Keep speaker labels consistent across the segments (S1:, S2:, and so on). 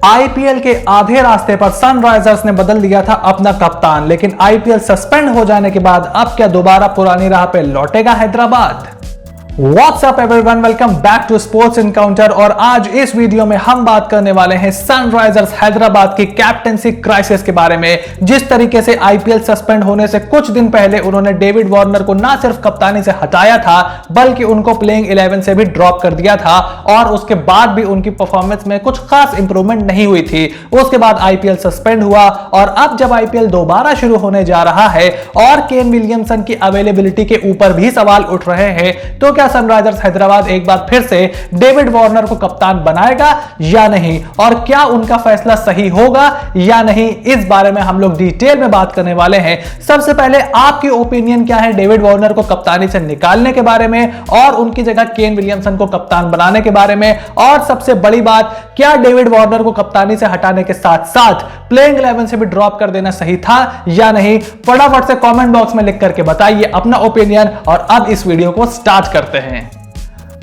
S1: IPL के आधे रास्ते पर सनराइजर्स ने बदल दिया था अपना कप्तान, लेकिन आईपीएल सस्पेंड हो जाने के बाद अब क्या दोबारा पुरानी राह पे लौटेगा Hyderabad? What's up everyone, welcome back to sports encounter. और आज इस वीडियो में हम बात करने वाले हैं सनराइजर्स हैदराबाद की कैप्टेंसी क्राइसिस के बारे में। जिस तरीके से आईपीएल सस्पेंड होने से कुछ दिन पहले उन्होंने डेविड वार्नर को ना सिर्फ कप्तानी से हटाया था बल्कि उनको प्लेइंग 11 से भी ड्रॉप कर दिया था और उसके बाद भी उनकी परफॉर्मेंस में कुछ खास इंप्रूवमेंट नहीं हुई थी। उसके बाद आईपीएल सस्पेंड हुआ और अब जब आईपीएल दोबारा शुरू होने जा रहा है और केन विलियमसन की अवेलेबिलिटी के ऊपर भी सवाल उठ रहे हैं, तो क्या सनराइजर्स हैदराबाद एक बार फिर से डेविड वार्नर को कप्तान बनाएगा या नहीं, और क्या उनका फैसला सही होगा या नहीं, इस बारे में हम लोग डिटेल में बात करने वाले हैं। सबसे पहले आपकी ओपिनियन क्या है डेविड वार्नर को कप्तानी से निकालने के बारे में और उनकी जगह केन विलियमसन को कप्तान बनाने के बारे में, और सबसे बड़ी बात, क्या डेविड वार्नर को कप्तानी से हटाने के साथ साथ प्लेइंग 11 से भी ड्रॉप कर देना सही था या नहीं? फटाफट से कमेंट बॉक्स में लिख करके बताइए अपना ओपिनियन। और अब इस वीडियो को स्टार्ट करते हैं।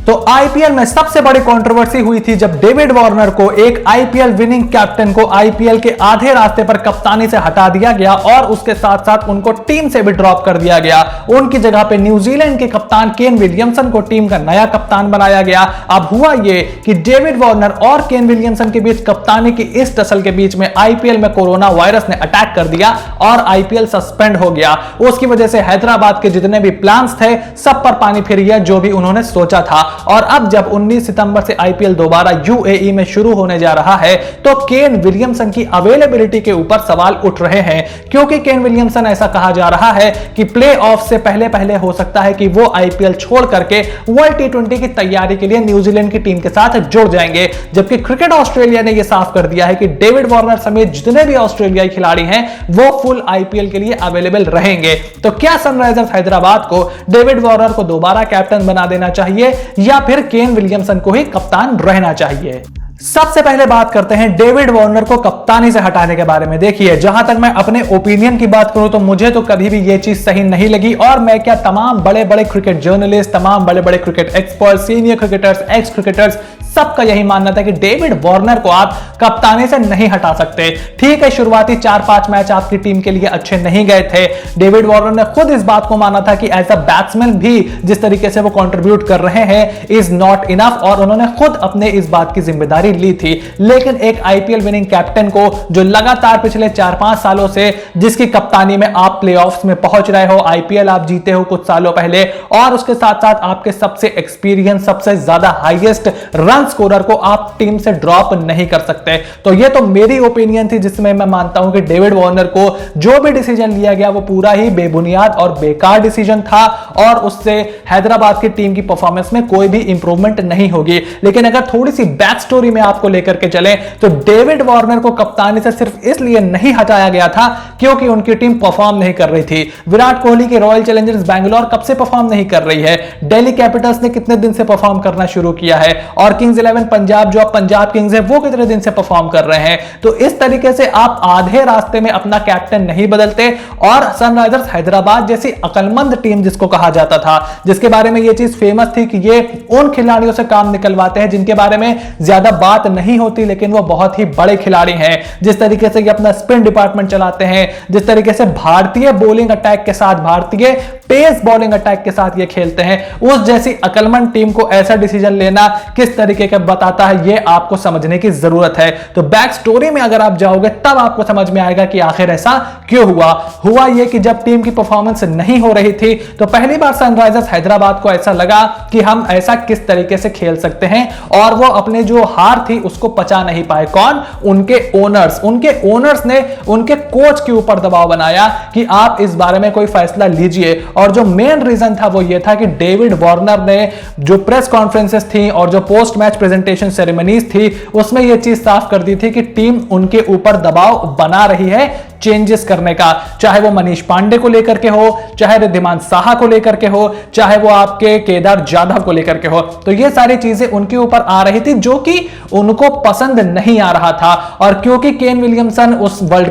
S1: तो आईपीएल में सबसे बड़ी कंट्रोवर्सी हुई थी जब डेविड वार्नर को, एक आईपीएल विनिंग कैप्टन को, आईपीएल के आधे रास्ते पर कप्तानी से हटा दिया गया और उसके साथ साथ उनको टीम से भी ड्रॉप कर दिया गया। उनकी जगह पे न्यूजीलैंड के कप्तान केन विलियमसन को टीम का नया कप्तान बनाया गया। अब हुआ ये कि डेविड वार्नर और केन विलियमसन के बीच कप्तानी की इस टसल के बीच में आईपीएल में कोरोना वायरस ने अटैक कर दिया और आईपीएल सस्पेंड हो गया। उसकी वजह से हैदराबाद के जितने भी प्लान्स थे सब पर पानी फिर गया जो भी उन्होंने सोचा था। और अब जब 19 सितंबर से आईपीएल दोबारा यूएई में शुरू होने जा रहा है तो केन विलियमसन की अवेलेबिलिटी के ऊपर सवाल उठ रहे हैं, क्योंकि केन विलियमसन, ऐसा कहा जा रहा है कि प्लेऑफ से पहले पहले हो सकता है कि वो आईपीएल छोड़ करके वर्ल्ड टी20 की तैयारी के लिए न्यूजीलैंड की टीम के साथ जुड़ जाएंगे। जबकि क्रिकेट ऑस्ट्रेलिया ने यह साफ कर दिया है कि डेविड वार्नर समेत जितने भी ऑस्ट्रेलियाई खिलाड़ी हैं वो फुल आईपीएल के लिए अवेलेबल रहेंगे। तो क्या सनराइजर्स हैदराबाद को डेविड वार्नर को दोबारा कैप्टन बना देना चाहिए या फिर केन विलियमसन को ही कप्तान रहना चाहिए? सबसे पहले बात करते हैं डेविड वार्नर को कप्तानी से हटाने के बारे में। देखिए, जहां तक मैं अपने ओपिनियन की बात करूं तो मुझे तो कभी भी यह चीज सही नहीं लगी, और मैं क्या, तमाम बड़े बड़े क्रिकेट जर्नलिस्ट, तमाम बड़े बड़े cricket expert, senior cricketers, x cricketers, सबका यही मानना था कि डेविड वार्नर को आप कप्तानी से नहीं हटा सकते। ठीक है, शुरुआती 4-5 मैच आपकी टीम के लिए अच्छे नहीं गए थे। डेविड वार्नर ने खुद इस बात को माना था कि एज अ बैट्समैन भी जिस तरीके से वो कंट्रीब्यूट कर रहे हैं इज नॉट इनफ, और उन्होंने खुद अपने इस बात की जिम्मेदारी ली थी। लेकिन एक आईपीएल विनिंग कैप्टन को, जो लगातार पिछले 4-5 सालों से, जिसकी कप्तानी में आप प्लेऑफ्स में पहुंच रहे हो, आईपीएल आप जीते हो कुछ सालों पहले, और उसके साथ साथ आपके सबसे एक्सपीरियंस, सबसे ज्यादा हाईएस्ट रन स्कोरर को आप टीम से ड्रॉप नहीं कर सकते। तो ये तो मेरी ओपिनियन थी जिसमें मैं मानता हूं कि डेविड वार्नर को जो भी डिसीजन लिया गया वो पूरा ही बेबुनियाद और बेकार डिसीजन था, और उससे हैदराबाद की टीम की परफॉर्मेंस में कोई भी इंप्रूवमेंट नहीं होगी। लेकिन अगर थोड़ी सी बैक स्टोरी में आपको लेकर के चले तो डेविड वार्नर को कप्तानी से सिर्फ इसलिए नहीं हटाया गया था क्योंकि उनकी टीम परफॉर्म नहीं कर रही थी। विराट कोहली की रॉयल चैलेंजर्स बैंगलोर कब से परफॉर्म नहीं कर रही है? दिल्ली कैपिटल्स ने कितने दिन से परफॉर्म करना शुरू किया है? और किंग्स 11 पंजाब, जो अब पंजाब किंग्स है, वो कितने दिन से परफॉर्म कर रहे हैं? तो इस तरीके से आप आधे रास्ते में अपना कैप्टन नहीं बदलते। और सनराइजर्स हैदराबाद जैसी अकलमंद टीम जिसको कहा जाता था, जिसके बारे में यह चीज फेमस थी कि ये उन खिलाड़ियों से काम निकलवाते हैं जिनके बारे में ज्यादा बात नहीं होती लेकिन वो बहुत ही बड़े खिलाड़ी हैं, जिस तरीके से ये अपना स्पिन डिपार्टमेंट चलाते हैं, जिस तरीके से भारतीय बॉलिंग अटैक के साथ, भारतीय पेस बॉलिंग अटैक के साथ ये खेलते हैं, उस जैसी अकलमंद टीम को ऐसा डिसीजन लेना किस तरीके का बताता है, ये आपको समझने की जरूरत है। तो बैक स्टोरी में अगर आप जाओगे तब आपको समझ में आएगा कि आखिर ऐसा क्यों हुआ ये कि जब टीम की परफॉर्मेंस नहीं हो रही थी तो पहली बार सनराइजर्स हैदराबाद को ऐसा लगा कि हम ऐसा किस तरीके से खेल सकते हैं, और वो अपने जो हार थी उसको पचा नहीं पाए। कौन? उनके ओनर्स ने उनके कोच के ऊपर दबाव बनाया कि आप इस बारे में कोई फैसला लीजिए। और जो मेन रीजन था वो ये था कि डेविड वार्नर ने जो प्रेस कॉन्फ्रेंसेस थी और जो पोस्ट मैच प्रेजेंटेशन सेरेमनीज थी उसमें यह चीज साफ कर दी थी कि टीम उनके ऊपर दबाव बना रही है चेंजेस करने का, चाहे वो मनीष पांडे को लेकर के हो, चाहे रिद्धिमान साहा को लेकर के हो, चाहे वो आपके केदार जाधव को लेकर के हो। तो ये सारी चीजें उनके ऊपर आ रही थी जो कि उनको पसंद नहीं आ रहा था। और क्योंकि केन विलियमसन उस वर्ल्ड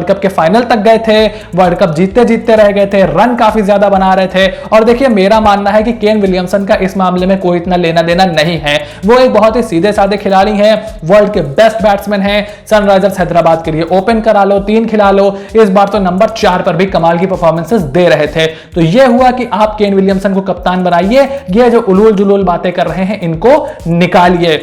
S1: कप के फाइनल तक गए थे, वर्ल्ड कप जीतते जीतते रह गए थे, रन काफी ज्यादा बना रहे थे। और देखिए मेरा मानना है कि केन विलियमसन का इस मामले में कोई इतना लेना देना नहीं है। वो एक बहुत ही सीधे साधे खिलाड़ी हैं, वर्ल्ड के बेस्ट बैट्समैन हैं। सनराइजर्स हैदराबाद के लिए ओपन करा लो, 3 खिला लो, इस बार तो नंबर 4 पर भी कमाल की परफॉर्मेंसेस दे रहे थे। तो यह हुआ कि आप केन विलियमसन को कप्तान बनाइए, ये जो उलूल जुलूल बातें कर रहे हैं इनको निकालिए।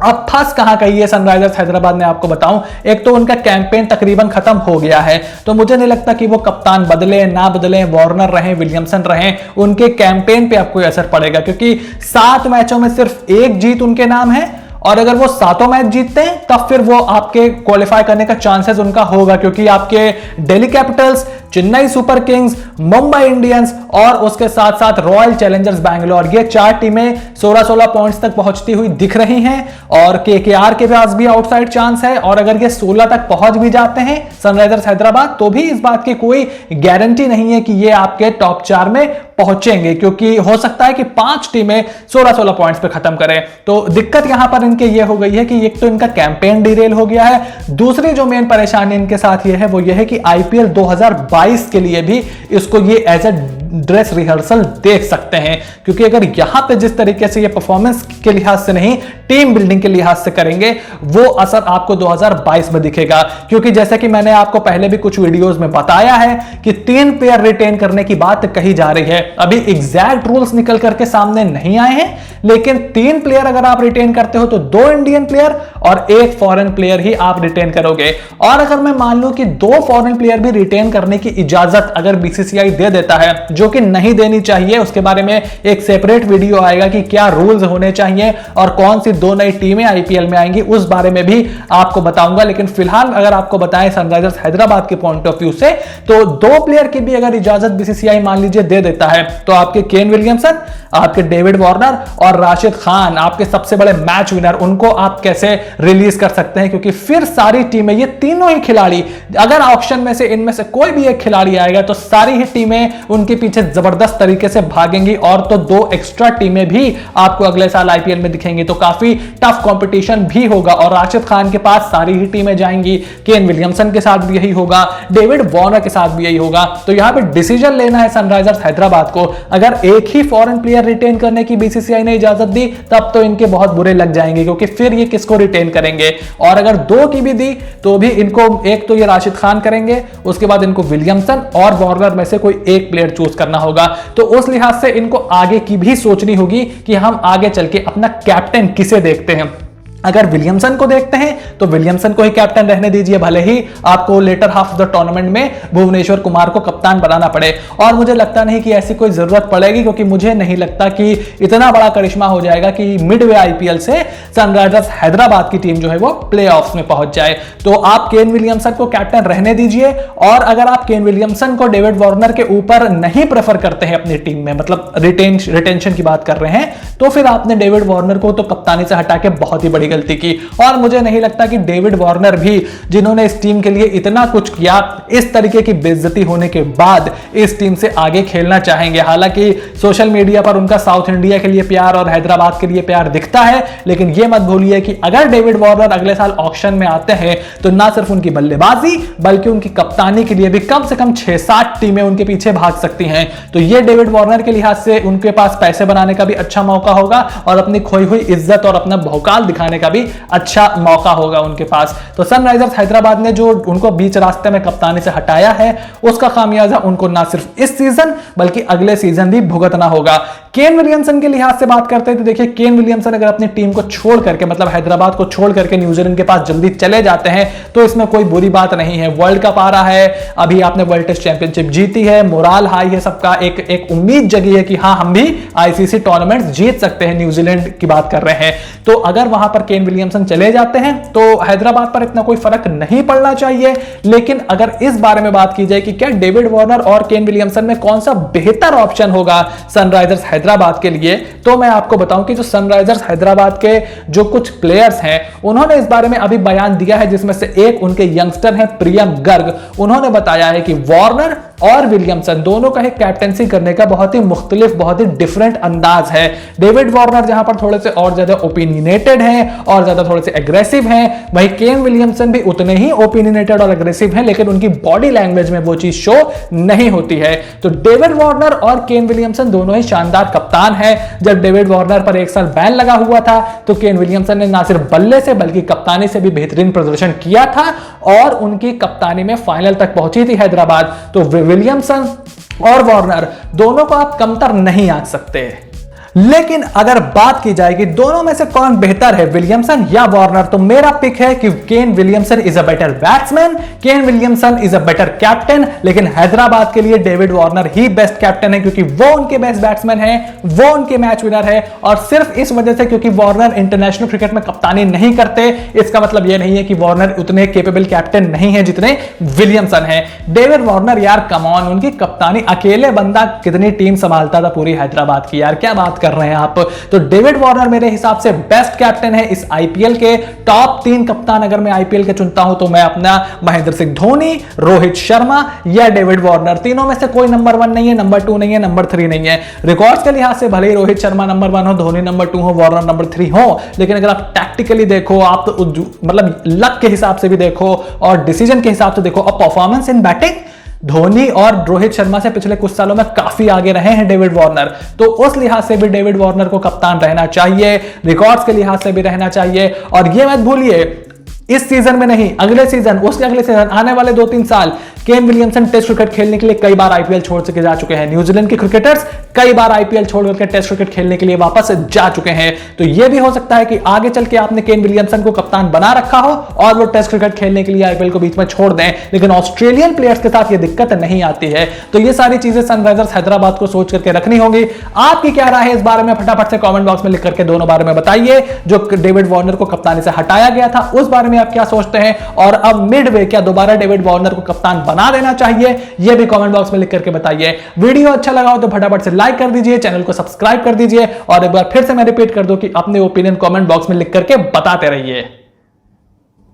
S1: अब फंस कहां गई है सनराइजर्स हैदराबाद में आपको बताऊं। एक तो उनका कैंपेन तकरीबन खत्म हो गया है, तो मुझे नहीं लगता कि वो कप्तान बदले ना बदले, वार्नर रहे विलियमसन रहे, उनके कैंपेन पे अब कोई असर पड़ेगा। क्योंकि 7 मैचों में सिर्फ 1 जीत उनके नाम है, और अगर वो 7 मैच जीतते हैं तब फिर वो आपके क्वालिफाई करने का चांसेस उनका होगा। क्योंकि आपके Delhi Capitals, Chennai super Kings, Mumbai Indians और उसके साथ साथ रॉयल चैलेंजर्स बैंगलोर, ये 4 टीमें 16-16 पॉइंट्स तक पहुंचती हुई दिख रही हैं। और केकेआर के पास भी आउटसाइड चांस है, और अगर ये 16 तक पहुंच भी जाते हैं सनराइजर्स हैदराबाद, तो भी इस बात की कोई गारंटी नहीं है कि ये आपके टॉप 4 में पहुंचेंगे। क्योंकि हो सकता है कि 5 टीमें 16-16 पॉइंट्स पे खत्म करें। तो दिक्कत यहां पर इनके ये हो गई है कि एक तो इनका कैंपेन डिरेल हो गया है, दूसरी जो मेन परेशानी इनके साथ ये है वो ये है कि आईपीएल 2022 के लिए भी इसको ये एज ए ड्रेस रिहर्सल देख सकते हैं। क्योंकि अगर यहां पे जिस तरीके से ये परफॉर्मेंस के लिहाज से नहीं, टीम बिल्डिंग के लिहाज से करेंगे, वो असर आपको 2022 में दिखेगा। क्योंकि जैसे कि मैंने आपको पहले भी कुछ वीडियोस में बताया है कि 3 प्लेयर रिटेन करने की बात कही जा रही है। अभी एग्जैक्ट रूल्स निकल करके सामने नहीं आए हैं, लेकिन 3 प्लेयर अगर आप रिटेन करते हो तो 2 इंडियन प्लेयर और 1 फॉरेन प्लेयर ही आप रिटेन करोगे। और अगर मैं मान लूं कि 2 फॉरेन प्लेयर भी रिटेन करने की इजाजत अगर बीसीसीआई दे देता है, जो कि नहीं देनी चाहिए, उसके बारे में एक सेपरेट वीडियो आएगा कि क्या रूल्स होने चाहिए और कौन सी 2 नई टीमें आईपीएल में आएंगी, उस बारे में भी आपको बताऊंगा। लेकिन फिलहाल अगर आपको बताएं सनराइजर्स हैदराबाद के पॉइंट ऑफ व्यू से, तो 2 प्लेयर की भी अगर इजाजत बीसीसीआई मान लीजिए दे देता है, तो आपके केन विलियमसन, आपके डेविड वार्नर और राशिद खान, आपके सबसे बड़े मैच विनर, उनको आप कैसे रिलीज कर सकते हैं। क्योंकि फिर सारी टीमें, ये तीनों ही खिलाड़ी, अगर ऑक्शन में से इनमें से कोई भी एक खिलाड़ी आएगा तो सारी ही टीमें उनके पीछे जबरदस्त तरीके से भागेंगी। और तो 2 एक्स्ट्रा टीमें भी आपको अगले साल आईपीएल में दिखेंगी, तो काफी टफ कंपटीशन भी होगा। और राशिद खान के पास सारी ही टीमें जाएंगी, केन विलियमसन के साथ भी यही होगा, डेविड वार्नर के साथ भी यही होगा। तो यहां पे डिसीजन लेना है सनराइजर्स हैदराबाद को। अगर एक ही फॉरेन प्लेयर रिटेन करने की बीसीसीआई ने इजाजत दी, तब तो इनके बहुत बुरे लग जाएंगे, क्योंकि फिर ये किसको रिटेन करेंगे। और अगर 2 की भी दी तो भी इनको, एक तो ये राशिद खान करेंगे, उसके बाद इनको विलियमसन और वार्नर में से कोई एक प्लेयर चूज करना होगा। तो उस लिहाज से इनको आगे की भी सोचनी होगी कि हम आगे चल के अपना कैप्टन किसे देखते हैं। अगर विलियमसन को देखते हैं तो विलियमसन को ही कैप्टन रहने दीजिए, भले ही आपको later half of the tournament में भुवनेश्वर कुमार को कप्तान बनाना पड़े। और मुझे लगता नहीं कि ऐसी कोई जरूरत पड़ेगी, क्योंकि मुझे नहीं लगता कि इतना बड़ा करिश्मा हो जाएगा कि मिडवे आईपीएल से सनराइजर्स हैदराबाद की टीम जो है वो प्लेऑफ्स में पहुंच जाए। तो आप केन विलियमसन को कैप्टन रहने दीजिए। और अगर आप केन विलियमसन को डेविड वार्नर के ऊपर नहीं प्रेफर करते हैं अपनी टीम में, मतलब रिटेंशन की बात कर रहे हैं, तो फिर आपने डेविड वार्नर को तो कप्तानी से हटा के बहुत ही बड़ी गलती की। और मुझे नहीं लगता कि डेविड वार्नर भी, जिन्होंने इस टीम के लिए इतना कुछ किया, इस तरीके की बेइज्जती होने के बाद इस टीम से आगे खेलना चाहेंगे। हालांकि सोशल मीडिया पर उनका साउथ इंडिया के लिए प्यार और हैदराबाद के लिए प्यार दिखता है, लेकिन यह मत भूलिए कि अगर डेविड वार्नर अगले साल ऑक्शन में आते हैं तो ना सिर्फ उनकी बल्लेबाजी बल्कि उनकी कप्तानी के लिए भी कम से कम 6-7 टीमें उनके पीछे भाग सकती हैं। तो यह डेविड वार्नर के लिहाज से उनके पास पैसे बनाने का भी अच्छा मौका होगा, और अपनी खोई हुई इज्जत और अपना भौकाल दिखाने का भी अच्छा मौका होगा उनके पास। तो सनराइजर्स हैदराबाद ने जो उनको बीच रास्ते में कप्तानी से हटाया है, उसका खामियाजा उनको ना सिर्फ इस सीजन बल्कि अगले सीजन भी भुगतना होगा। केन विलियमसन के लिहाज से बात करते हैं तो देखिए, केन विलियमसन अगर अपनी टीम को छोड़ करके, मतलब हैदराबाद को छोड़ करके न्यूजीलैंड के पास जल्दी चले जाते हैं तो इसमें कोई बुरी बात नहीं है। वर्ल्ड कप आ रहा है, अभी आपने वर्ल्ड टेस्ट चैंपियनशिप जीती है, मोराल हाई है सबका, एक उम्मीद जगी है कि हाँ हम भी आईसीसी टूर्नामेंट जीत सकते हैं, न्यूजीलैंड की बात कर रहे हैं। तो अगर वहां पर केन विलियमसन चले जाते हैं तो हैदराबाद पर इतना कोई फर्क नहीं पड़ना चाहिए। लेकिन अगर इस बारे में बात की जाए कि क्या डेविड वार्नर और केन विलियमसन में कौन सा बेहतर ऑप्शन होगा सनराइजर्स हैदराबाद के लिए, तो मैं आपको बताऊं कि जो सनराइजर्स हैदराबाद के जो कुछ प्लेयर्स हैं उन्होंने इस बारे में अभी बयान दिया है, जिसमें से एक उनके यंगस्टर हैं प्रियम गर्ग। उन्होंने बताया है कि वार्नर और विलियमसन दोनों का कैप्टेंसी करने का बहुत ही मुख्तलिफ, बहुत ही डिफरेंट अंदाज है। डेविड वार्नर जहां पर थोड़े से और ज्यादा ओपिनियनेटेड हैं और ज्यादा थोड़े से एग्रेसिव हैं, वहीं केन विलियमसन भी उतने ही ओपिनियनेटेड और एग्रेसिव हैं, लेकिन उनकी बॉडी लैंग्वेज में वो चीज शो नहीं होती है। तो डेविड वार्नर और केन विलियमसन दोनों ही शानदार कप्तान हैं। जब डेविड वार्नर पर एक साल बैन लगा हुआ था तो केन विलियमसन ने ना सिर्फ बल्ले से बल्कि कप्तानी से भी बेहतरीन प्रदर्शन किया था और उनकी कप्तानी में फाइनल तक पहुंची थी हैदराबाद। तो विलियमसन और वार्नर दोनों को आप कमतर नहीं आंक सकते। लेकिन अगर बात की जाए कि दोनों में से कौन बेहतर है, विलियमसन या वार्नर, तो मेरा पिक है कि Kane Williamson is a better batsman, Kane Williamson is a better captain. लेकिन हैदराबाद के लिए डेविड वार्नर ही बेस्ट कैप्टन है क्योंकि वो उनके बेस्ट बैट्समैन है, वो उनके मैच विनर है। और सिर्फ इस वजह से क्योंकि वार्नर इंटरनेशनल क्रिकेट में कप्तानी नहीं करते, इसका मतलब यह नहीं है कि वार्नर उतने केपेबल कैप्टन नहीं है जितने विलियमसन है। डेविड वार्नर यार कम ऑन, उनकी कप्तानी, अकेले बंदा कितनी टीम संभालता था पूरी हैदराबाद की, यार क्या बात कर रहे हैं आप। तो डेविड वार्नर मेरे हिसाब से बेस्ट कैप्टन है इस आईपीएल के। टॉप 3 कप्तान अगर मैं आईपीएल के चुनता हूं तो मैं अपना महेंद्र सिंह धोनी, रोहित शर्मा या डेविड वार्नर, तीनों में से कोई नंबर 1 नहीं है, नंबर 2 नहीं है, नंबर 3 नहीं है। रिकॉर्ड्स के लिहाज से भले ही रोहित शर्मा नंबर 1 हो, धोनी नंबर 2 हो, वार्नर नंबर 3 हो, लेकिन अगर आप टैक्टिकली देखो, आप तो मतलब लक के हिसाब से भी देखो और डिसीजन के हिसाब से देखो और परफॉर्मेंस इन बैटिंग, धोनी और रोहित शर्मा से पिछले कुछ सालों में काफी आगे रहे हैं डेविड वार्नर। तो उस लिहाज से भी डेविड वार्नर को कप्तान रहना चाहिए, रिकॉर्ड्स के लिहाज से भी रहना चाहिए। और ये मत भूलिए, इस सीजन में नहीं, अगले सीजन, उसके अगले सीजन, आने वाले 2-3 साल केन विलियमसन टेस्ट क्रिकेट खेलने के लिए कई बार आईपीएल छोड़ के जा चुके हैं। न्यूजीलैंड के क्रिकेटर्स कई बार आईपीएल छोड़ करके टेस्ट क्रिकेट खेलने के लिए वापस जा चुके हैं। तो यह भी हो सकता है कि आगे चल के आपने केन विलियमसन को कप्तान बना रखा हो और वो टेस्ट क्रिकेट खेलने के लिए आईपीएल को बीच में छोड़ दें, लेकिन ऑस्ट्रेलियन प्लेयर्स के साथ यह दिक्कत नहीं आती है। तो ये सारी चीजें सनराइजर्स हैदराबाद को सोच करके रखनी होंगी। आपकी क्या राय है इस बारे में, फटाफट से कमेंट बॉक्स में लिख करके दोनों बारे में बताइए। जो डेविड वार्नर को कप्तानी से हटाया गया था उस बारे में आप क्या सोचते हैं, और अब मिडवे क्या दोबारा डेविड वार्नर को कप्तान बना देना चाहिए, यह भी कमेंट बॉक्स में लिख करके बताइए। वीडियो अच्छा लगा हो तो फटाफट से लाइक कर दीजिए, चैनल को सब्सक्राइब कर दीजिए और एक बार फिर से मैं रिपीट कर दूं कि अपने ओपिनियन कमेंट बॉक्स में लिख करके बताते रहिए।